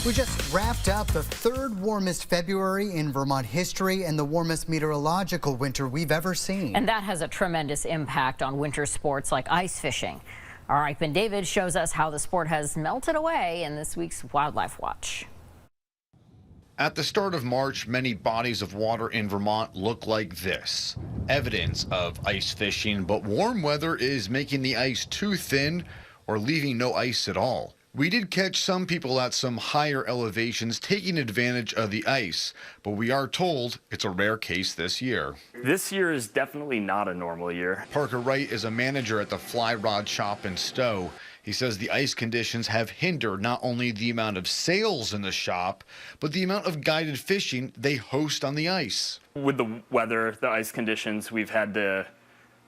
We just wrapped up the third warmest February in Vermont history and the warmest meteorological winter we've ever seen. And that has a tremendous impact on winter sports like ice fishing. All right, Ben David shows us how the sport has melted away in this week's Wildlife Watch. At the start of March, many bodies of water in Vermont look like this. Evidence of ice fishing, but warm weather is making the ice too thin or leaving no ice at all. We did catch some people at some higher elevations taking advantage of the ice, but we are told it's a rare case this year. This year is definitely not a normal year. Parker Wright is a manager at the Fly Rod Shop in Stowe. He says the ice conditions have hindered not only the amount of sales in the shop, but the amount of guided fishing they host on the ice. With the weather, the ice conditions, we've had to,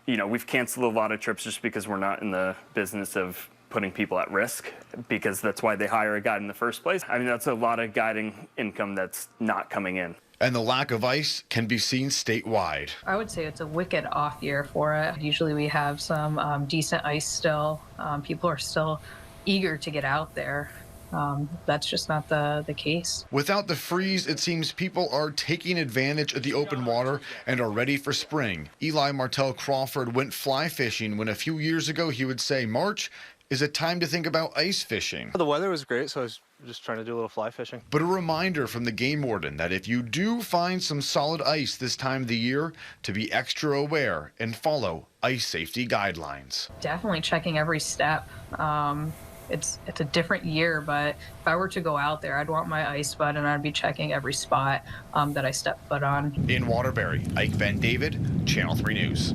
we've canceled a lot of trips just because we're not in the business of putting people at risk, because that's why they hire a guide in the first place. I mean, that's a lot of guiding income that's not coming in. And the lack of ice can be seen statewide. I would say it's a wicked off year for it. Usually we have some decent ice still. People are still eager to get out there. That's just not the case. Without the freeze, it seems people are taking advantage of the open water and are ready for spring. Eli Martell Crawford went fly fishing when a few years ago he would say March is a time to think about ice fishing. The weather was great, so I was just trying to do a little fly fishing. But a reminder from the game warden that if you do find some solid ice this time of the year, to be extra aware and follow ice safety guidelines. Definitely checking every step. It's a different year, but if I were to go out there, I'd want my ice bud and I'd be checking every spot that I step foot on. In Waterbury, Ike Ben David, Channel 3 News.